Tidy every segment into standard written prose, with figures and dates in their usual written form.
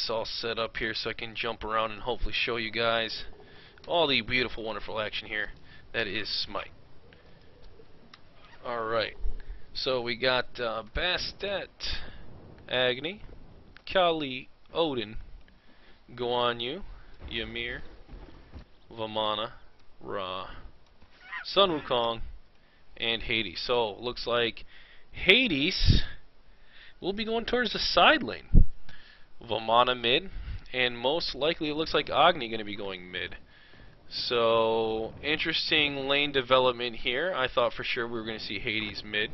this all set up here so I can jump around and hopefully show you guys all the beautiful, wonderful action here that is Smite. Alright, so we got Bastet, Agni, Kali, Odin, Guan Yu, Ymir, Vamana, Ra, Sun Wukong, and Hades. So, looks like Hades will be going towards the side lane. Vamana mid, and most likely it looks like Agni going to be going mid. So, interesting lane development here. I thought for sure we were going to see Hades mid,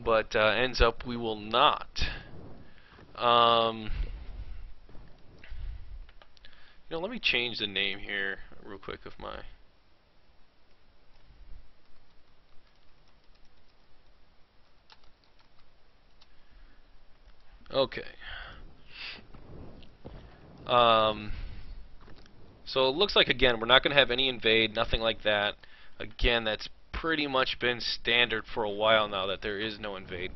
but ends up we will not. You know, let me change the name here real quick of my... Okay. So it looks like, again, we're not going to have any invade, nothing like that. Again, that's pretty much been standard for a while now, that there is no invade.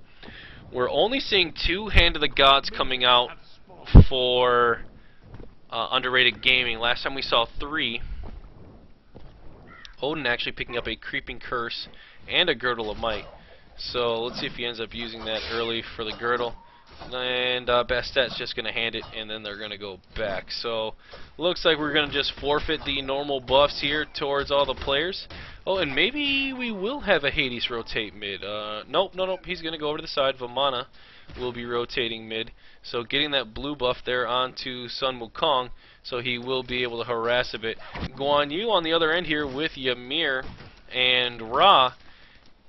We're only seeing 2 Hand of the Gods coming out for underrated gaming. Last time we saw 3. Odin actually picking up a Creeping Curse and a Girdle of Might. So let's see if he ends up using that early for the Girdle. And Bastet's just going to hand it, and then they're going to go back. So, looks like we're going to just forfeit the normal buffs here towards all the players. Oh, and maybe we will have a Hades rotate mid. Nope, he's going to go over to the side. Vamana will be rotating mid. So, getting that blue buff there onto Sun Wukong, so he will be able to harass a bit. Guan Yu on the other end here with Ymir and Ra.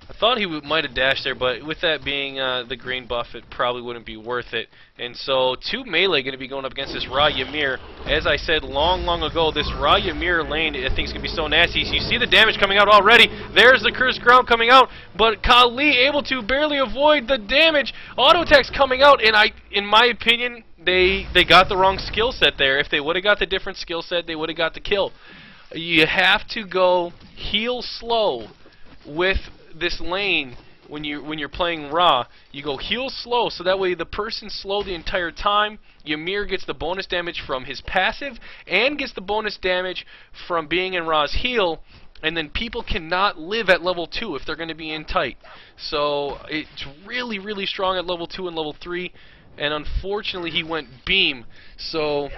I thought he might have dashed there, but with that being the green buff, it probably wouldn't be worth it. And so, 2 melee going to be going up against this Ra Ymir. As I said long ago, this Ra Ymir lane I think is going to be so nasty. So you see the damage coming out already. There's the Cursed Ground coming out, but Kali able to barely avoid the damage. Auto attacks coming out, and in my opinion, they got the wrong skill set there. If they would have got the different skill set, they would have got the kill. You have to go heal slow with this lane. When you're playing Ra, you go heal slow, so that way the person's slow the entire time. Ymir gets the bonus damage from his passive and gets the bonus damage from being in Ra's heal, and then people cannot live at level 2 if they're going to be in tight. So it's really strong at level 2 and level 3, and unfortunately he went beam, so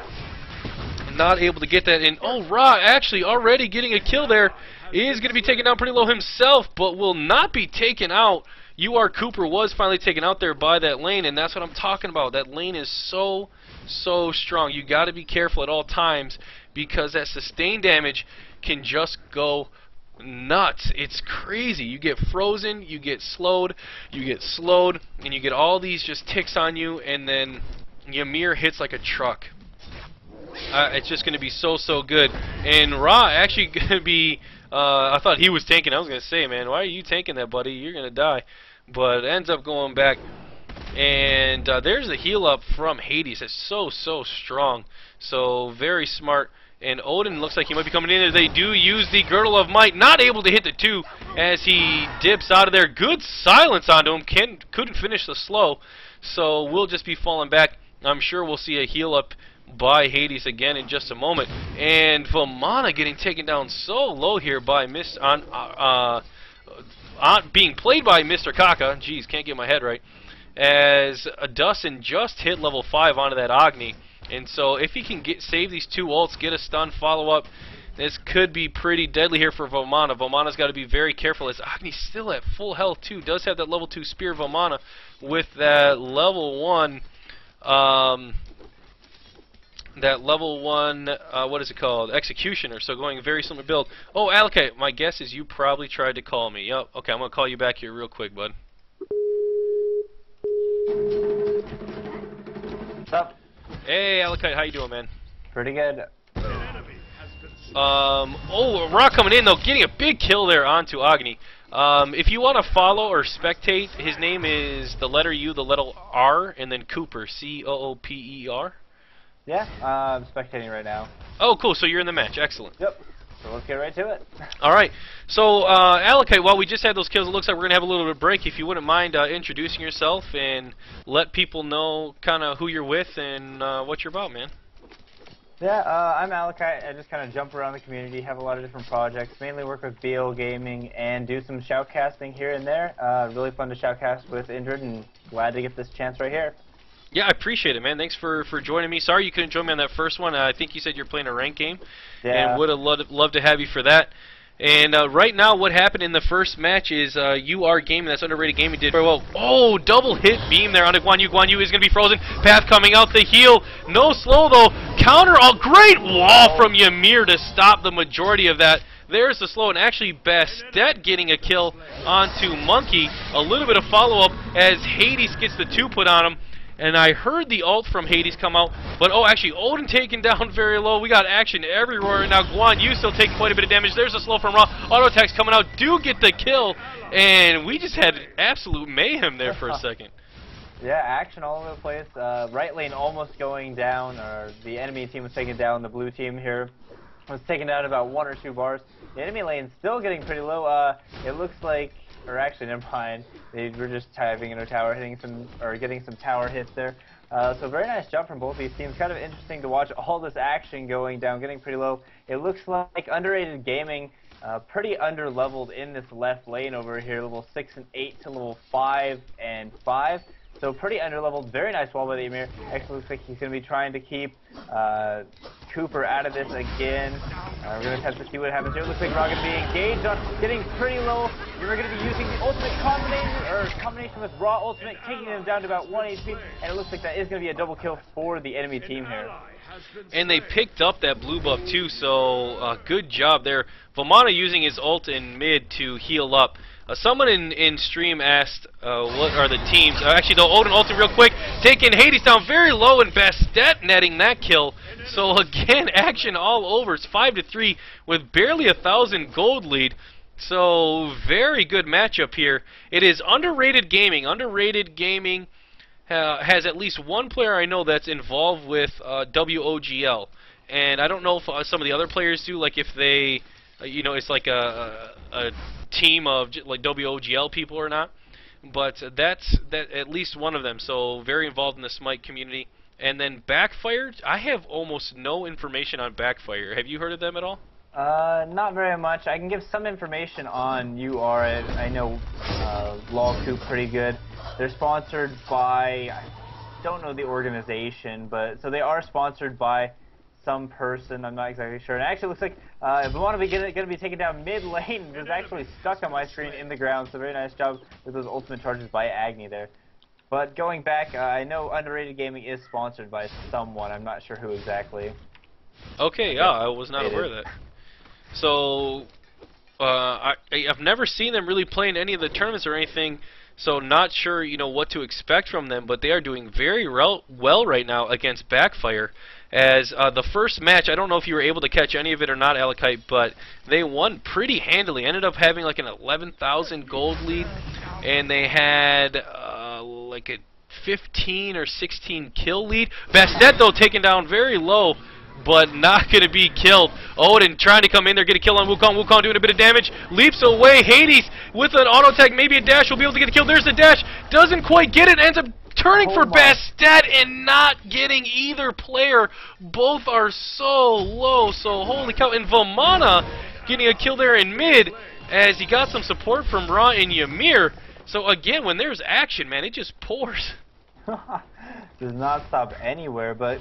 not able to get that in. Oh, Ra actually already getting a kill there. Is going to be taken down pretty low himself, but will not be taken out. UR Cooper was finally taken out there by that lane, and that's what I'm talking about. That lane is so strong. You got to be careful at all times, because that sustained damage can just go nuts. It's crazy. You get frozen, you get slowed, and you get all these just ticks on you, and then Ymir hits like a truck. It's just going to be so good. And Ra actually going to be... I thought he was tanking. I was going to say, man, why are you tanking that, buddy? You're going to die. But ends up going back. And there's the heal up from Hades. It's so strong. So very smart. And Odin looks like he might be coming in as they do use the Girdle of Might. Not able to hit the 2 as he dips out of there. Good silence onto him. Couldn't finish the slow. So we'll just be falling back. I'm sure we'll see a heal up by Hades again in just a moment. And Vamana getting taken down so low here by being played by Mr. Kaka. Jeez, can't get my head right. As Dustin just hit level 5 onto that Agni. And so if he can save these 2 ults, get a stun, follow up, this could be pretty deadly here for Vamana. Vamana's got to be very careful as Agni's still at full health too. Does have that level 2 spear. Vamana with that level 1 what is it called? Executioner. So going very similar build. Oh, Alakite, my guess is you probably tried to call me. Yep. Okay, I'm going to call you back here real quick, bud. What's up? Hey, Alakite, how you doing, man? Pretty good. Oh, Ra coming in, though, getting a big kill there onto Agni. If you want to follow or spectate, his name is the letter U, the letter R, and then Cooper, C-O-O-P-E-R. Yeah, I'm spectating right now. Oh, cool, so you're in the match. Excellent. Yep. So let's get right to it. All right. So, Alakite, while we just had those kills, it looks like we're going to have a little bit of break. If you wouldn't mind introducing yourself and let people know kind of who you're with and what you're about, man. Yeah, I'm Alakite. I just kind of jump around the community, have a lot of different projects, mainly work with BO Gaming and do some shoutcasting here and there. Really fun to shoutcast with Indrid, and glad to get this chance right here. Yeah, I appreciate it, man. Thanks for joining me. Sorry you couldn't join me on that first one. I think you said you're playing a ranked game, and would have loved to have you for that. And right now, what happened in the first match is UR Gaming, that's Underrated Gaming, did very well. Oh, double hit beam there onto Guan Yu. Guan Yu is going to be frozen. Path coming out the heel. No slow, though. Counter, oh, great wall from Ymir to stop the majority of that. There's the slow, and actually Bastet getting a kill onto Monkey. A little bit of follow-up as Hades gets the 2 put on him. And I heard the ult from Hades come out, but oh, actually, Odin taken down very low. We got action everywhere. Now Guan Yu still taking quite a bit of damage. There's a slow from Raw. Auto attacks coming out. Do get the kill, and we just had absolute mayhem there for a second. Yeah, action all over the place. Right lane almost going down, or the enemy team was taking down. The blue team here was taking down about 1 or 2 bars. The enemy lane still getting pretty low. It looks like, or actually, never mind. They were just diving into a tower, hitting some, or getting some tower hits there. So very nice jump from both these teams. Kind of interesting to watch all this action going down, getting pretty low. It looks like Underrated Gaming, pretty under-leveled in this left lane over here, level 6 and 8 to level 5 and 5. So pretty under-leveled. Very nice wall by the Ymir. Actually looks like he's going to be trying to keep Cooper out of this again. We're going to have to see what happens here. Looks like we're going to be engaged on getting pretty low. We're going to be using the ultimate combination with Raw Ultimate, taking them down to about 1 HP. And it looks like that is going to be a double kill for the enemy team here. And they picked up that blue buff too, so good job there. Vomana using his ult in mid to heal up. Someone in stream asked what are the teams. Actually, though, Odin ulted real quick, taking Hades down very low, and Bastet netting that kill. So again, action all over. It's 5-3 with barely 1,000 gold lead. So very good matchup here. It is Underrated Gaming. Underrated Gaming has at least one player I know that's involved with WOGL, and I don't know if some of the other players do. Like if they, you know, it's like a team of like WOGL people or not. But that's at least one of them. So very involved in the Smite community. And then Backfire, I have almost no information on Backfire. Have you heard of them at all? Not very much. I can give some information on UR. I know LawCoop pretty good. They're sponsored by, I don't know the organization, but so they are sponsored by some person. I'm not exactly sure. And it actually looks like Vomana is going to be taken down mid lane. It was actually stuck on my screen in the ground. So very nice job with those ultimate charges by Agni there. But going back, I know Underrated Gaming is sponsored by someone. I'm not sure who exactly. Okay, yeah, I was not aware of that. So, I've never seen them really play in any of the tournaments or anything, so not sure, you know, what to expect from them, but they are doing very well right now against Backfire. As the first match, I don't know if you were able to catch any of it or not, Alakite, but they won pretty handily. Ended up having like an 11,000 gold lead, and they had like a 15 or 16 kill lead. Bastet, though, taken down very low, but not going to be killed. Odin trying to come in there, get a kill on Wukong. Wukong doing a bit of damage. Leaps away. Hades with an auto attack, maybe a dash, will be able to get a kill. There's the dash. Doesn't quite get it. Ends up turning for Bastet and not getting either player. Both are so low. So holy cow. And Vomana getting a kill there in mid as he got some support from Ra and Ymir. So again, when there's action, man, it just pours. Does not stop anywhere, but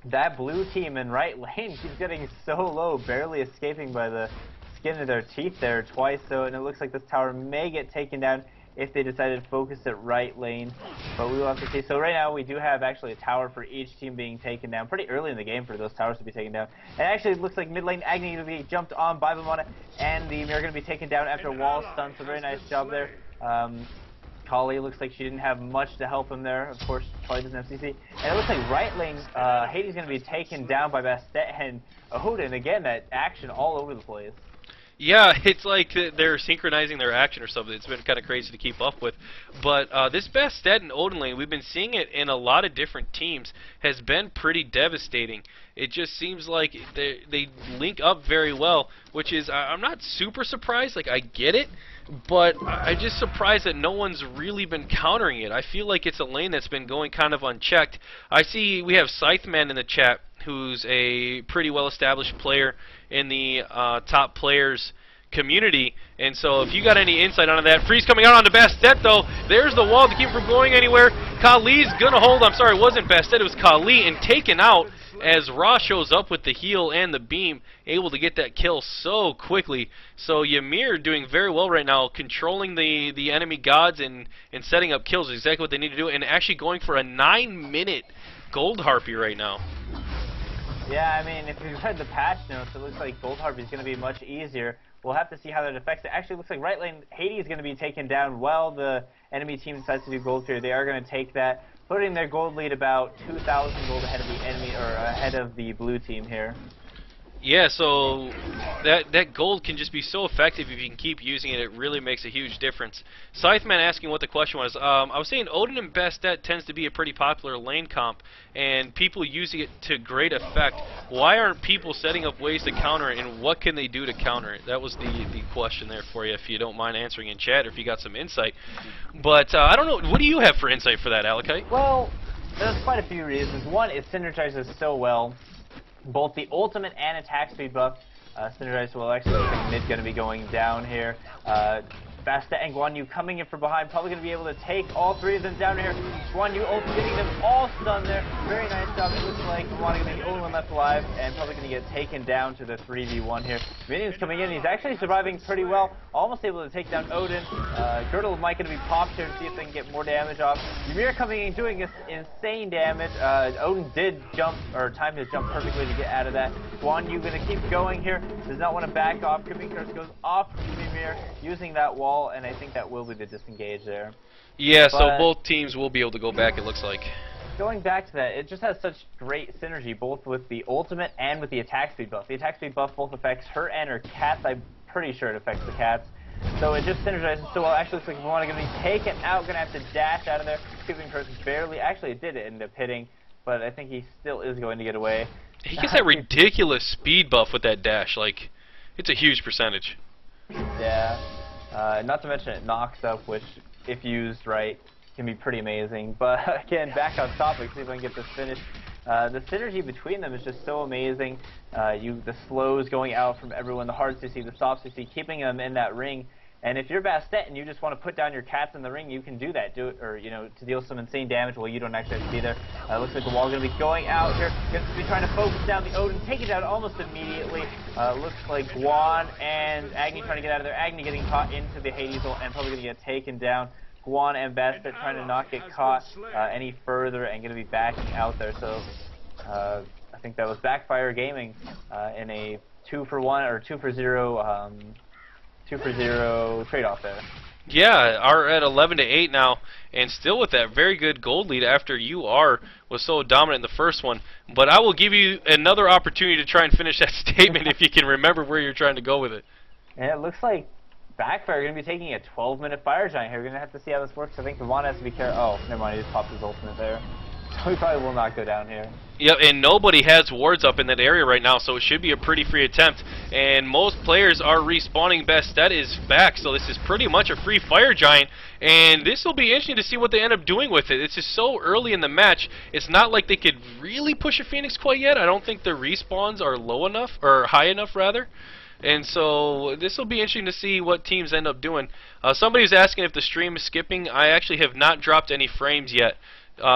that blue team in right lane keeps getting so low, barely escaping by the skin of their teeth there twice. So, and it looks like this tower may get taken down if they decided to focus at right lane, but we will have to see. So right now we do have actually a tower for each team being taken down pretty early in the game for those towers to be taken down. And actually it looks like mid lane Agni will be jumped on by Vomana, and the Ymir are going to be taken down after wall stun. So very nice job there. Kali looks like she didn't have much to help him there. Of course, Kali doesn't have CC. And it looks like right lane, Hades is going to be taken down by Bastet and Odin. Again, that action all over the place. Yeah, it's like they're synchronizing their action or something. It's been kind of crazy to keep up with. But this Bastet and Odin lane, we've been seeing it in a lot of different teams, has been pretty devastating. It just seems like they link up very well, which is, I'm not super surprised. Like, I get it, but I'm just surprised that no one's really been countering it. I feel like it's a lane that's been going kind of unchecked. I see we have Scytheman in the chat, who's a pretty well-established player in the top players community, and so if you got any insight on that. Freeze coming out on the Bastet, though. There's the wall to keep him from going anywhere. Kali's gonna hold. I'm sorry, it wasn't Bastet, it was Kali, and taken out as Ra shows up with the heal and the beam, able to get that kill so quickly. So Ymir doing very well right now, controlling the enemy gods and setting up kills, exactly what they need to do, and actually going for a 9-minute Gold Harpy right now. Yeah, I mean, if you read the patch notes, it looks like Gold Harpy is going to be much easier. We'll have to see how that affects it. Actually, it looks like right lane Hades is going to be taken down while the enemy team decides to do Gold Tier. They are going to take that, putting their gold lead about 2,000 gold ahead of the enemy, or ahead of the blue team here. Yeah, so that gold can just be so effective if you can keep using it. It really makes a huge difference. Scytheman asking what the question was. I was saying Odin and Bastet tends to be a pretty popular lane comp, and people using it to great effect. Why aren't people setting up ways to counter it, and what can they do to counter it? That was the question there for you, if you don't mind answering in chat, or if you got some insight. But I don't know. What do you have for insight for that, Alakite? Well, there's quite a few reasons. One, it synergizes so well. Both the ultimate and attack speed buff synergize well. Actually, I think mid's going to be going down here. Bastet and Guan Yu coming in from behind, probably going to be able to take all three of them down here. Guan Yu ult getting them all stunned there. Very nice job. It looks like Guan Yu the only one left alive, and probably going to get taken down to the 3v1 here. Minions coming in. He's actually surviving pretty well. Almost able to take down Odin. Girdle might going to be popped here to see if they can get more damage off. Ymir coming in doing this insane damage. Odin did jump, or time his jump perfectly to get out of that. Guan Yu going to keep going here. Does not want to back off. Creeping Curse goes off from Ymir using that wall, and I think that will be the disengage there. Yeah, so both teams will be able to go back, it looks like. Going back to that, it just has such great synergy, both with the ultimate and with the attack speed buff. The attack speed buff both affects her and her cats. I'm pretty sure it affects the cats. So it just synergizes so well. Actually, looks like Vaughn is going to be taken out, going to have to dash out of there. Creeping Curse barely, actually it did end up hitting, but I think he still is going to get away. He gets that ridiculous speed buff with that dash. Like, it's a huge percentage. Yeah. Not to mention it knocks up, which, if used right, can be pretty amazing. But again, back on topic, see if I can get this finished. The synergy between them is just so amazing. The slows going out from everyone, the hards you see, the softs you see, keeping them in that ring. And if you're Bastet and you just want to put down your cats in the ring, you can do that. Do it, or to deal some insane damage while you don't actually have to be there. Looks like the wall's going to be going out here. Going to be trying to focus down the Odin, take it down almost immediately. Looks like Guan and Agni trying to get out of there. Agni getting caught into the Hades ult and probably going to get taken down. Guan and Bastet trying to not get caught any further and going to be backing out there. So I think that was Backfire Gaming in a 2-for-1 or 2-for-0. 2-for-0 trade-off there. Yeah, are at 11-8 now, and still with that very good gold lead after UR was so dominant in the first one. But I will give you another opportunity to try and finish that statement if you can remember where you're trying to go with it. And it looks like Backfire are going to be taking a 12-minute Fire Giant here. We're going to have to see how this works. I think Devon has to be careful. Oh, never mind. He just popped his ultimate there. So he probably will not go down here. Yep, and nobody has wards up in that area right now, so it should be a pretty free attempt. And most players are respawning. Bastet is back, so this is pretty much a free Fire Giant. And this will be interesting to see what they end up doing with it. It's just so early in the match. It's not like they could really push a Phoenix quite yet. I don't think the respawns are low enough, or high enough rather. And so this will be interesting to see what teams end up doing. Somebody was asking if the stream is skipping. I actually have not dropped any frames yet.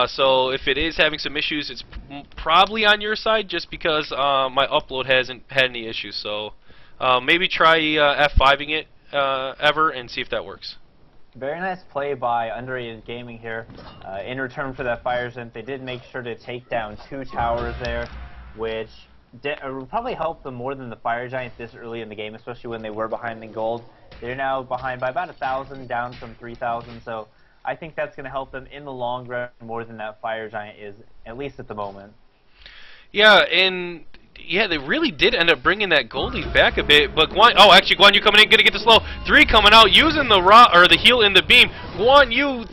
So if it is having some issues, it's probably on your side, just because my upload hasn't had any issues. So maybe try F5ing it ever and see if that works. Very nice play by Underrated Gaming here. In return for that Fire Giant, they did make sure to take down 2 towers there, which will probably help them more than the Fire Giant this early in the game, especially when they were behind in gold. They're now behind by about 1,000, down from 3,000. So I think that's going to help them in the long run more than that Fire Giant is, at least at the moment. Yeah, and yeah, they really did end up bringing that gold lead back a bit. But actually, Guan Yu coming in, gonna get the slow. 3 coming out, using the the heal in the beam. Guan Yu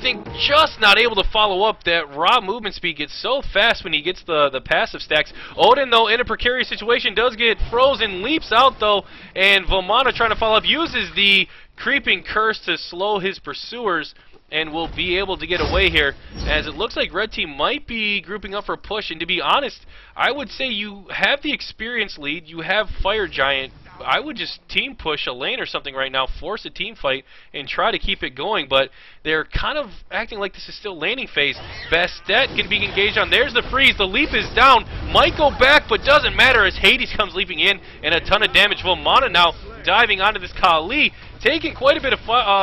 just not able to follow up. That raw movement speed gets so fast when he gets the passive stacks. Odin, though, in a precarious situation, does get frozen, leaps out though, and Vomana trying to follow up, uses the creeping curse to slow his pursuers, and will be able to get away here, as it looks like Red Team might be grouping up for a push. And to be honest, I would say you have the experience lead, you have Fire Giant. I would just team push a lane or something right now, force a team fight, and try to keep it going. But they're kind of acting like this is still laning phase. Bastet can be engaged on. There's the freeze. The leap is down. Might go back, but doesn't matter as Hades comes leaping in, and a ton of damage. Vomana now diving onto this Kali, taking quite a bit of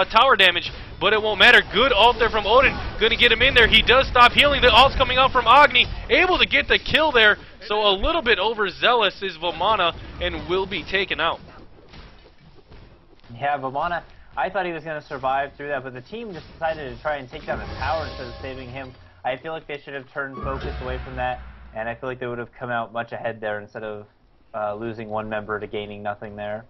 tower damage, but it won't matter. Good ult there from Odin. Going to get him in there. He does stop healing. The ult's coming out from Agni. Able to get the kill there. So a little bit overzealous is Vomana and will be taken out. Yeah, Vomana, I thought he was going to survive through that, but the team just decided to try and take down the tower instead of saving him. I feel like they should have turned focus away from that, and I feel like they would have come out much ahead there instead of losing one member to gaining nothing there.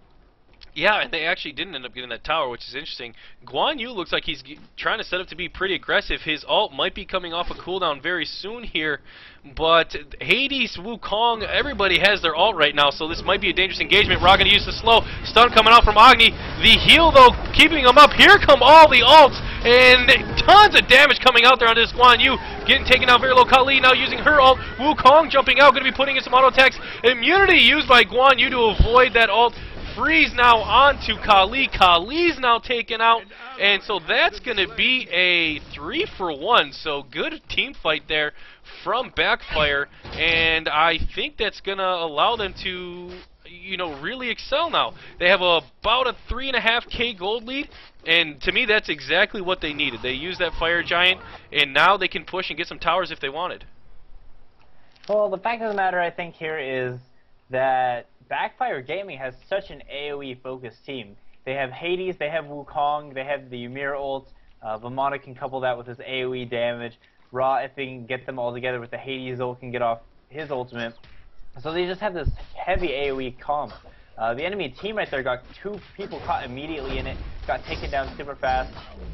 Yeah, and they actually didn't end up getting that tower, which is interesting. Guan Yu looks like he's trying to set up to be pretty aggressive. His ult might be coming off a cooldown very soon here, but Hades, Wukong, everybody has their ult right now, so this might be a dangerous engagement. Ra gonna use the slow. Stun coming out from Agni. The heal, though, keeping him up. Here come all the ults, and tons of damage coming out there on this Guan Yu. Getting taken out very low. Kali now using her ult. Wukong jumping out, going to be putting in some auto attacks. Immunity used by Guan Yu to avoid that ult. Freeze now onto Kali. Kali's now taken out, and so that's going to be a 3-for-1. So good team fight there from Backfire, and I think that's going to allow them to, really excel now. They have about a 3.5K gold lead, and to me that's exactly what they needed. They used that Fire Giant, and now they can push and get some towers if they wanted. Well, the fact of the matter, I think, here is that Backfire Gaming has such an AoE-focused team. They have Hades, they have Wukong, they have the Ymir ult. Vomana can couple that with his AoE damage. Ra, if they can get them all together with the Hades ult, can get off his ultimate. So they just have this heavy AoE comp. The enemy team right there got 2 people caught immediately in it, got taken down super fast,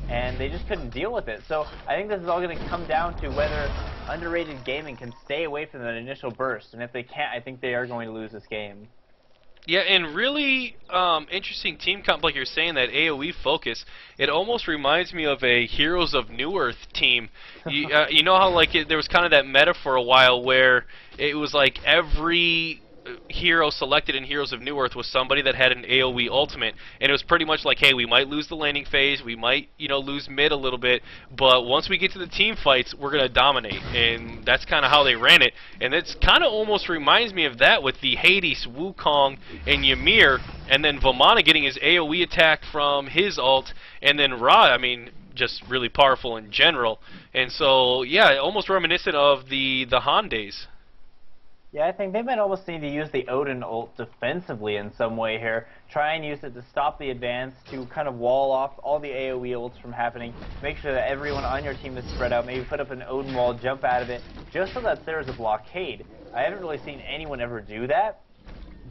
and they just couldn't deal with it. So I think this is all going to come down to whether Underrated Gaming can stay away from that initial burst. And if they can't, I think they are going to lose this game. Yeah, and really interesting team comp, like you're saying, that AoE focus. It almost reminds me of a Heroes of New Earth team. You know how there was kind of that meta for a while where it was like every hero selected in Heroes of New Earth was somebody that had an AoE ultimate, and it was pretty much like, hey, we might lose the laning phase, we might, lose mid a little bit, but once we get to the team fights, we're going to dominate, and that's kind of how they ran it. And it's kind of almost reminds me of that with the Hades, Wukong, and Ymir, and then Vomana getting his AoE attack from his ult, and then Ra, just really powerful in general. And so, yeah, almost reminiscent of the Han days. Yeah, I think they might almost need to use the Odin ult defensively in some way here. Try and use it to stop the advance, to kind of wall off all the AoE ults from happening. Make sure that everyone on your team is spread out. Maybe put up an Odin wall, jump out of it, just so that there is a blockade. I haven't really seen anyone ever do that,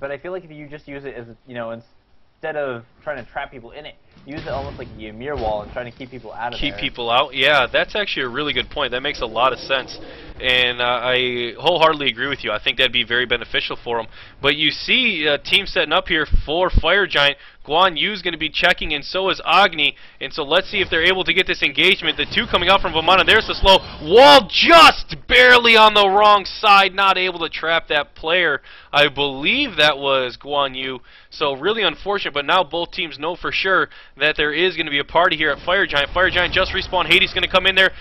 but I feel like if you just use it as, instead of trying to trap people in it, use it almost like the Ymir wall and trying to keep people out of there. Keep people out? Yeah, that's actually a really good point. That makes a lot of sense. And I wholeheartedly agree with you. I think that'd be very beneficial for them. But you see a team setting up here for Fire Giant. Guan Yu's going to be checking, and so is Agni. And so let's see if they're able to get this engagement. The 2 coming out from Vomana. There's the slow. Wall just barely on the wrong side. Not able to trap that player. I believe that was Guan Yu. So really unfortunate, but now both teams know for sure that there is going to be a party here at Fire Giant. Fire Giant just respawned. Hades going to come in there,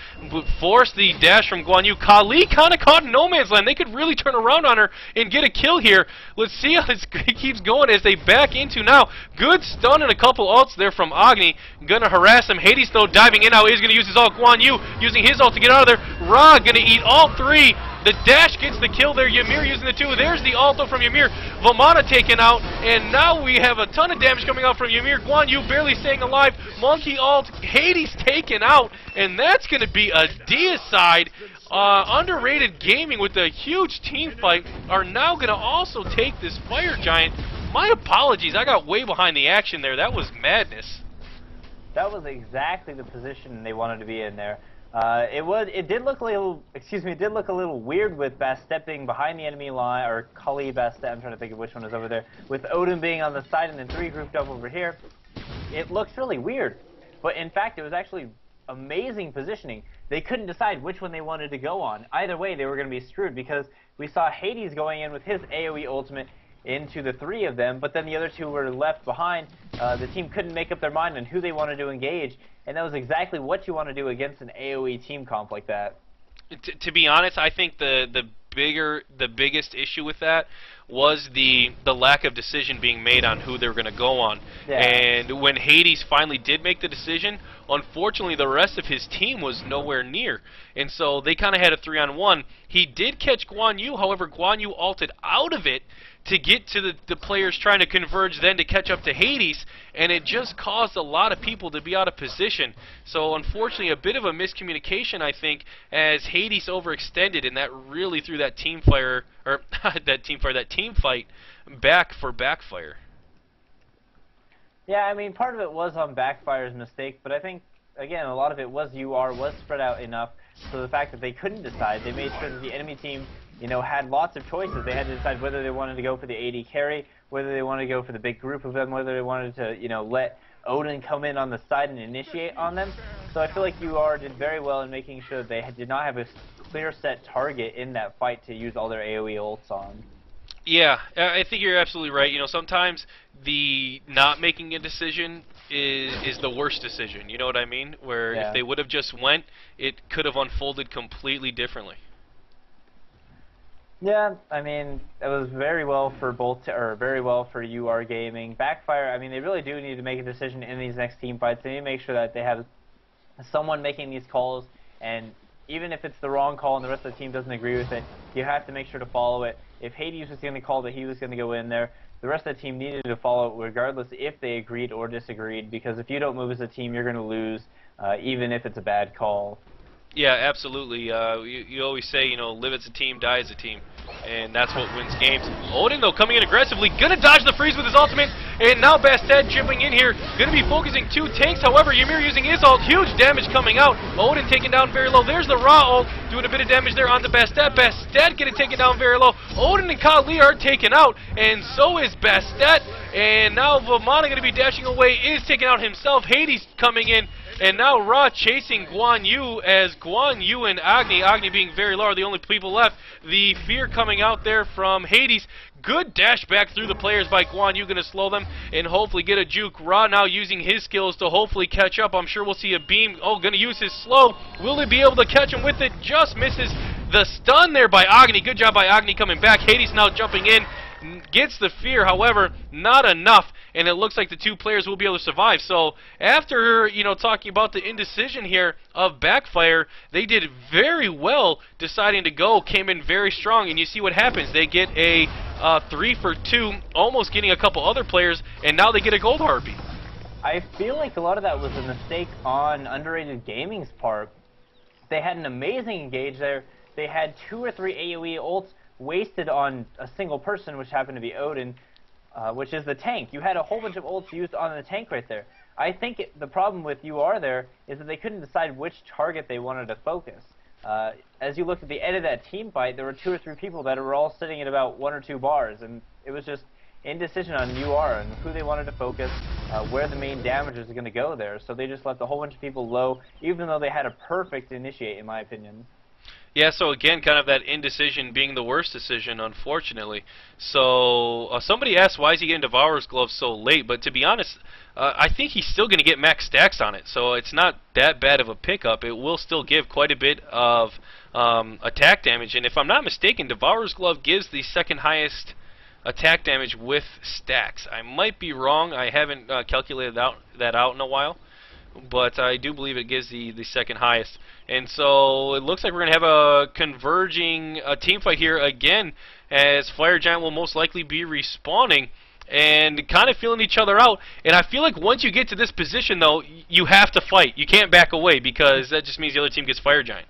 force the dash from Guan Yu. Kali kind of caught in no man's land. They could really turn around on her and get a kill here. Let's see how this keeps going as they back into now. Good stun and a couple ults there from Agni. Gonna harass him. Hades, though, diving in now. Is gonna use his ult. Guan Yu using his ult to get out of there. Ra gonna eat all 3. The dash gets the kill there. Ymir using the 2. There's the ult from Ymir. Vomana taken out. And now we have a ton of damage coming out from Ymir. Guan Yu barely staying alive. Monkey ult. Hades taken out. And that's going to be a deicide. Underrated Gaming with a huge team fight are now going to also take this Fire Giant. My apologies, I got way behind the action there. That was madness. That was exactly the position they wanted to be in there. It did look a little, it did look a little weird with Bastet being behind the enemy line, or Kali Bastet, I'm trying to think of which one is over there, with Odin being on the side and then 3 grouped up over here. It looks really weird, but in fact it was actually amazing positioning. They couldn't decide which one they wanted to go on. Either way, they were going to be screwed because we saw Hades going in with his AoE ultimate into the 3 of them, but then the other 2 were left behind. The team couldn't make up their mind on who they wanted to engage, and that was exactly what you want to do against an AoE team comp like that. To be honest, I think the biggest issue with that was the lack of decision being made on who they were going to go on. Yeah. And when Hades finally did make the decision, unfortunately the rest of his team was nowhere near. And so they kind of had a 3-on-1. He did catch Guan Yu, however Guan Yu ulted out of it to get to the players trying to converge then to catch up to Hades, and it just caused a lot of people to be out of position. So unfortunately a bit of a miscommunication, I think, as Hades overextended, and that really threw that team fight back for Backfire. Yeah, I mean, part of it was on Backfire's mistake, but I think, again, a lot of it was was spread out enough, so the fact that they couldn't decide, they made sure that the enemy team, you know, had lots of choices. They had to decide whether they wanted to go for the AD carry, whether they wanted to go for the big group of them, whether they wanted to, you know, let Odin come in on the side and initiate on them. So I feel like UR did very well in making sure that they did not have a clear set target in that fight to use all their AoE ults on. Yeah, I think you're absolutely right. You know, sometimes the not making a decision is the worst decision. You know what I mean? Where if they would have just went, it could have unfolded completely differently. Yeah, I mean, it was very well for very well for UR Gaming. Backfire, I mean, they really do need to make a decision in these next team fights. They need to make sure that they have someone making these calls, and even if it's the wrong call and the rest of the team doesn't agree with it, you have to make sure to follow it. If Hades was going to call that he was going to go in there, the rest of the team needed to follow it regardless if they agreed or disagreed, because if you don't move as a team, you're going to lose, even if it's a bad call. Yeah, absolutely. You always say, you know, live as a team, die as a team, and that's what wins games. Odin, though, coming in aggressively, gonna dodge the freeze with his ultimate, and now Bastet jumping in here, gonna be focusing 2 tanks. However, Ymir using his ult, huge damage coming out. Odin taken down very low. There's the raw ult, doing a bit of damage there onto Bastet. Bastet getting taken down very low. Odin and Kali are taken out, and so is Bastet. And now Vamana gonna be dashing away, is taken out himself. Hades coming in. And now Ra chasing Guan Yu, as Guan Yu and Agni being very low, are the only people left. The fear coming out there from Hades. Good dash back through the players by Guan Yu, going to slow them and hopefully get a juke. Ra now using his skills to hopefully catch up. I'm sure we'll see a beam. Oh, going to use his slow. Will he be able to catch him with it? Just misses the stun there by Agni. Good job by Agni coming back. Hades now jumping in. Gets the fear, however, not enough, and it looks like the 2 players will be able to survive. So after, you know, talking about the indecision here of Backfire, they did very well deciding to go, came in very strong, and you see what happens. They get a 3 for 2, almost getting a couple other players, and now they get a gold harpy. I feel like a lot of that was a mistake on Underrated Gaming's part. They had an amazing engage there. They had 2 or 3 AoE ults wasted on a single person, which happened to be Odin, which is the tank. You had a whole bunch of ults used on the tank right there. I think the problem with UR there is that they couldn't decide which target they wanted to focus. As you looked at the end of that team fight, there were 2 or 3 people that were all sitting at about 1 or 2 bars, and it was just indecision on UR and who they wanted to focus, where the main damage is going to go there. So they just left a whole bunch of people low, even though they had a perfect initiate, in my opinion. Yeah, so again, kind of that indecision being the worst decision, unfortunately. So somebody asked, why is he getting Devourer's Glove so late? But to be honest, I think he's still going to get max stacks on it. So it's not that bad of a pickup. It will still give quite a bit of attack damage. And if I'm not mistaken, Devourer's Glove gives the 2nd highest attack damage with stacks. I might be wrong. I haven't calculated that out in a while. But I do believe it gives the 2nd highest. And so it looks like we're going to have a converging team fight here again, as Fire Giant will most likely be respawning and kind of feeling each other out. And I feel like once you get to this position, though, you have to fight. You can't back away, because that just means the other team gets Fire Giant.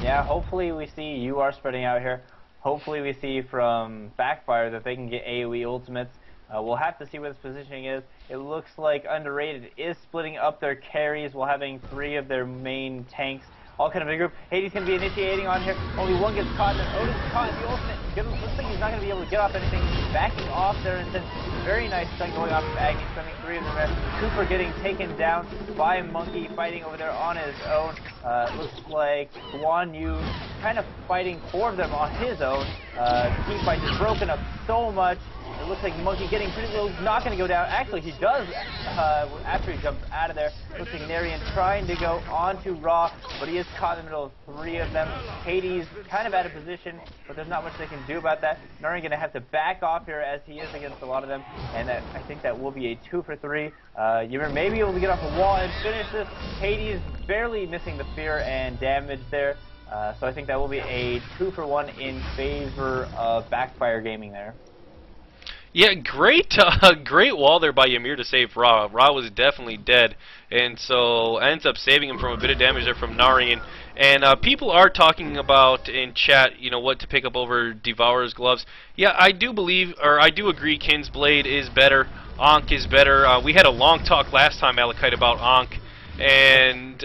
Yeah, hopefully we see you are spreading out here. Hopefully we see from Backfire that they can get AoE ultimates. We'll have to see what his positioning is. It looks like Underrated is splitting up their carries while having 3 of their main tanks all kind of in a group. Hades going to be initiating on here. Only one gets caught, and then Odin's caught in the ultimate. Looks like he's not going to be able to get off anything. Backing off there, and then very nice stun going off of Agni, stunning 3 of them there. Cooper getting taken down by Monkey, fighting over there on his own. Looks like Guan Yu kind of fighting 4 of them on his own. The team fight is broken up so much. It looks like Monkey getting pretty low, not going to go down. Actually, he does after he jumps out of there. Looks like Narian trying to go onto Raw, but he is caught in the middle of 3 of them. Hades kind of out of position, but there's not much they can do about that. Narian going to have to back off here as he is against a lot of them, and I think that will be a 2 for 3. Ymir may be able to get off a wall and finish this. Hades barely missing the fear and damage there. So I think that will be a 2 for 1 in favor of Backfire Gaming there. Yeah, great wall there by Ymir to save Ra. Ra was definitely dead, and so ends up saving him from a bit of damage there from Narian. And people are talking about in chat, you know, what to pick up over Devourer's gloves. Yeah, I do believe, or I do agree, Kin's blade is better. Ankh is better. We had a long talk last time, Malachite, about Ankh, and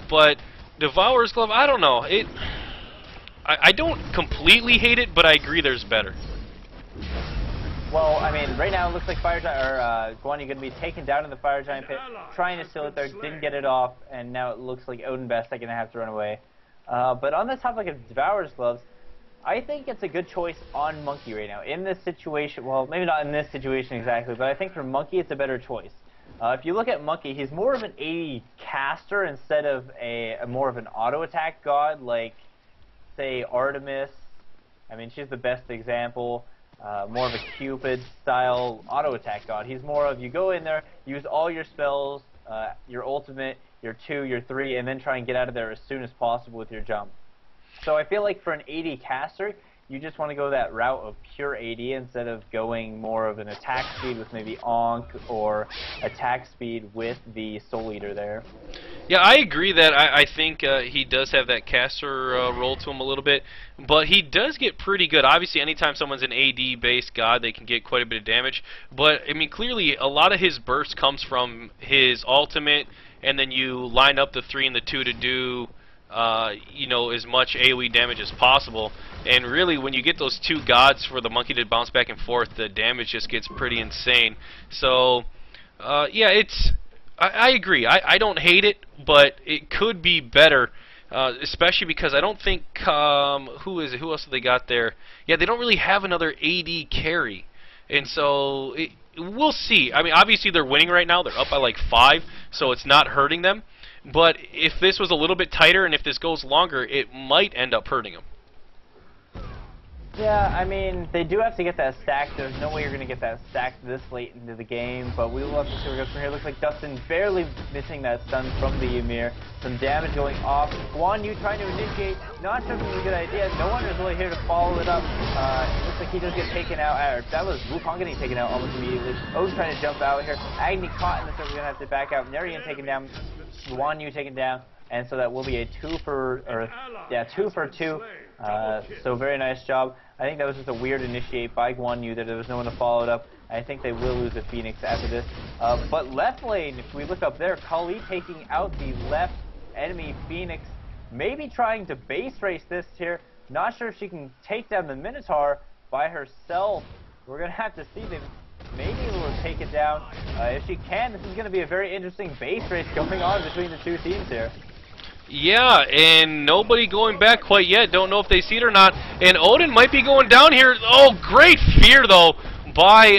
but Devourer's glove, I don't know. I don't completely hate it, but I agree there's better. Well, I mean, right now it looks like Fire Giant, Guan Yu going to be taken down in the Fire Giant pit, trying to steal it there, didn't get it off, and now it looks like Odin Best going to have to run away. But on the topic of Devourer's gloves, I think it's a good choice on Monkey right now. In this situation, well, maybe not in this situation exactly, but I think for Monkey it's a better choice. If you look at Monkey, he's more of an AD caster instead of a more of an auto attack god, like, say, Artemis. I mean, she's the best example. More of a Cupid-style auto-attack god. He's more of, you go in there, use all your spells, your ultimate, your 2, your 3, and then try and get out of there as soon as possible with your jump. So I feel like for an AD caster, you just want to go that route of pure AD instead of going more of an attack speed with maybe Ankh or attack speed with the Soul Eater there. Yeah, I agree that I think he does have that caster role to him a little bit, but he does get pretty good. Obviously, anytime someone's an AD-based god, they can get quite a bit of damage. But, I mean, clearly, a lot of his burst comes from his ultimate, and then you line up the 3 and the 2 to do, you know, as much AoE damage as possible. And really, when you get those 2 gods for the Monkey to bounce back and forth, the damage just gets pretty insane. So, yeah, it's... I agree. I don't hate it, but it could be better, especially because I don't think who else have they got there? Yeah, they don't really have another AD carry, and so we'll see. I mean, obviously they're winning right now. They're up by like 5, so it's not hurting them. But if this was a little bit tighter, and if this goes longer, it might end up hurting them. Yeah, I mean, they do have to get that stack. There's no way you're going to get that stacked this late into the game, but we will have to see where it goes from here. Looks like Dustin barely missing that stun from the Ymir. Some damage going off. Guan Yu trying to initiate. Not sure if it's a good idea. No one is really here to follow it up. It looks like he does get taken out. That was Wukong getting taken out almost immediately. Odin trying to jump out here. Agni caught in the circle, going to have to back out. Narian taken down. Guan Yu taken down. And so that will be a 2 for 2. So very nice job. I think that was just a weird initiate by Guan Yu that there was no one to follow it up. I think they will lose a Phoenix after this. But left lane, if we look up there, Kali taking out the left enemy Phoenix, maybe trying to base race this here. Not sure if she can take down the Minotaur by herself. We're going to have to see them. Maybe able to take it down. If she can, this is going to be a very interesting base race going on between the 2 teams here. Yeah, and nobody going back quite yet. Don't know if they see it or not. And Odin might be going down here. Oh, great fear, though, by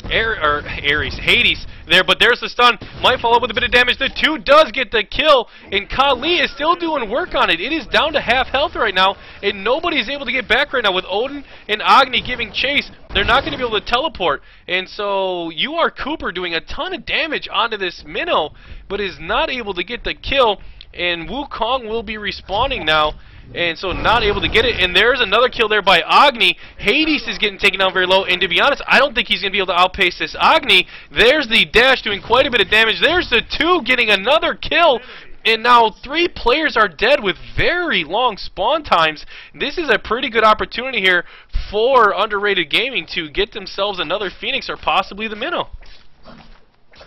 Hades there. But there's the stun. Might follow up with a bit of damage. The 2 does get the kill, and Kali is still doing work on it. It is down to half health right now, and nobody's able to get back right now with Odin and Agni giving chase. They're not going to be able to teleport. And so you are Cooper doing a ton of damage onto this Minnow, but is not able to get the kill. And Wukong will be respawning now, and so not able to get it. And there's another kill there by Agni. Hades is getting taken down very low, and to be honest, I don't think he's going to be able to outpace this Agni. There's the dash doing quite a bit of damage. There's the 2 getting another kill. And now 3 players are dead with very long spawn times. This is a pretty good opportunity here for Underrated Gaming to get themselves another Phoenix or possibly the Minnow.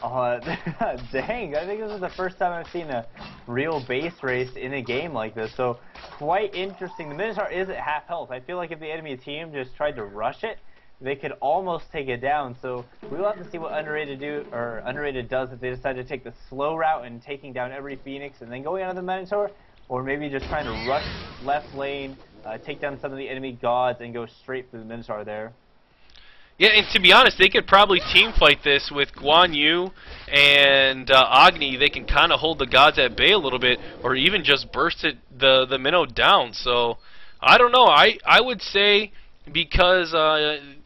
Dang, I think this is the first time I've seen a real base race in a game like this, so quite interesting. The Minotaur is at half health. I feel like if the enemy team just tried to rush it, they could almost take it down, so we will have to see what Underrated does if they decide to take the slow route and taking down every Phoenix and then going on to the Minotaur, or maybe just trying to rush left lane, take down some of the enemy gods, and go straight for the Minotaur there. Yeah, and to be honest, they could probably team fight this with Guan Yu and Agni. They can kind of hold the gods at bay a little bit, or even just burst the Minnow down. So, I don't know. I would say, because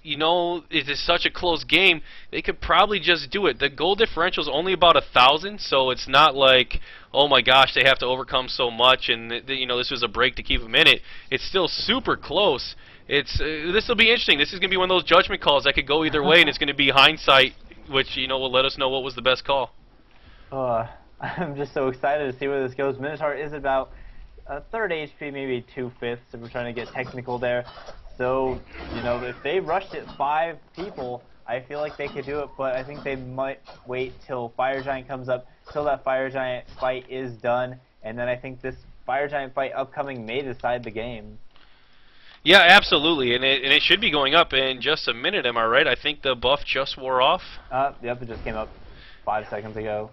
you know, it is such a close game, they could probably just do it. The goal differential is only about 1,000, so it's not like, oh my gosh, they have to overcome so much, and you know, this was a break to keep them in it. It's still super close. This will be interesting. This is going to be one of those judgment calls that could go either way, and it's going to be hindsight, which, you know, will let us know what was the best call. I'm just so excited to see where this goes. Minotaur is about a third HP, maybe 2/5, if we're trying to get technical there. So, you know, if they rushed it 5 people, I feel like they could do it, but I think they might wait till Fire Giant comes up, till that Fire Giant fight is done, and then I think this Fire Giant fight upcoming may decide the game. Yeah, absolutely, and it should be going up in just a minute, am I right? I think the buff just wore off. Yep, it just came up 5 seconds ago.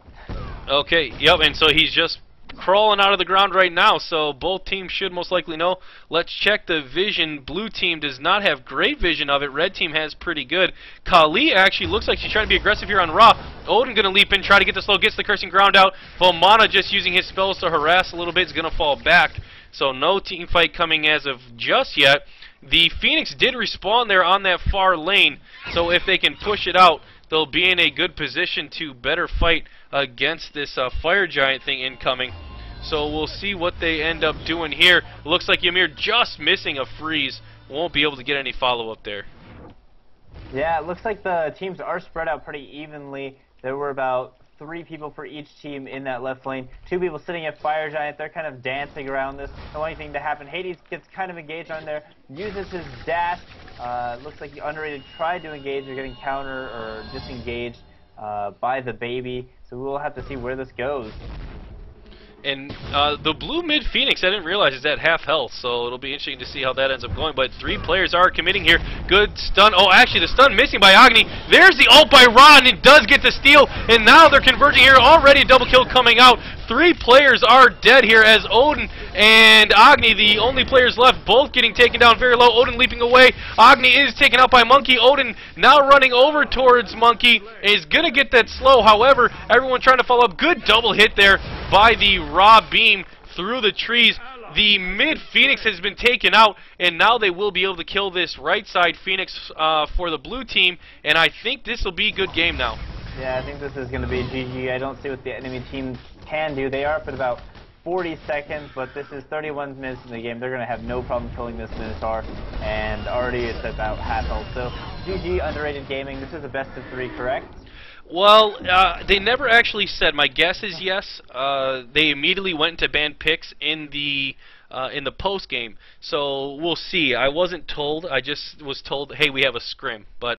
Okay, yep, and so he's just crawling out of the ground right now, so both teams should most likely know. Let's check the vision. Blue team does not have great vision of it. Red team has pretty good. Kali actually looks like she's trying to be aggressive here on Ra. Odin gonna leap in, try to get the slow, gets the cursing ground out. Vomana just using his spells to harass a little bit, is gonna fall back. So no team fight coming as of just yet. The Phoenix did respawn there on that far lane, so if they can push it out, they'll be in a good position to better fight against this Fire Giant thing incoming. So we'll see what they end up doing here. Looks like Ymir just missing a freeze. Won't be able to get any follow-up there. Yeah, it looks like the teams are spread out pretty evenly. There were about 3 people for each team in that left lane. 2 people sitting at Fire Giant. They're kind of dancing around this. No anything to happen. Hades gets kind of engaged on there. Uses his dash. Looks like the Underrated tried to engage. They're getting counter or disengaged by the baby. So we'll have to see where this goes. And the blue mid Phoenix, I didn't realize, is at half health, so it'll be interesting to see how that ends up going. But 3 players are committing here. Good stun. Oh, actually, the stun missing by Agni. There's the ult by Ra, and it does get the steal. And now they're converging here. Already a double kill coming out. 3 players are dead here as Odin and Agni, the only players left, both getting taken down very low. Odin leaping away. Agni is taken out by Monkey. Odin now running over towards Monkey. Is going to get that slow. However, everyone trying to follow up. Good double hit there by the Raw beam through the trees. The mid Phoenix has been taken out, and now they will be able to kill this right side Phoenix for the blue team, and I think this will be a good game now. Yeah, I think this is going to be GG. I don't see what the enemy team can do. They are up at about 40 seconds, but this is 31 minutes in the game. They're going to have no problem killing this Minotaur, and already it's about half health. So GG, Underrated Gaming. This is a best of 3, correct? Well, they never actually said. My guess is yes. They immediately went into ban picks in the post game, so we'll see. I wasn't told. I just was told, hey, we have a scrim, but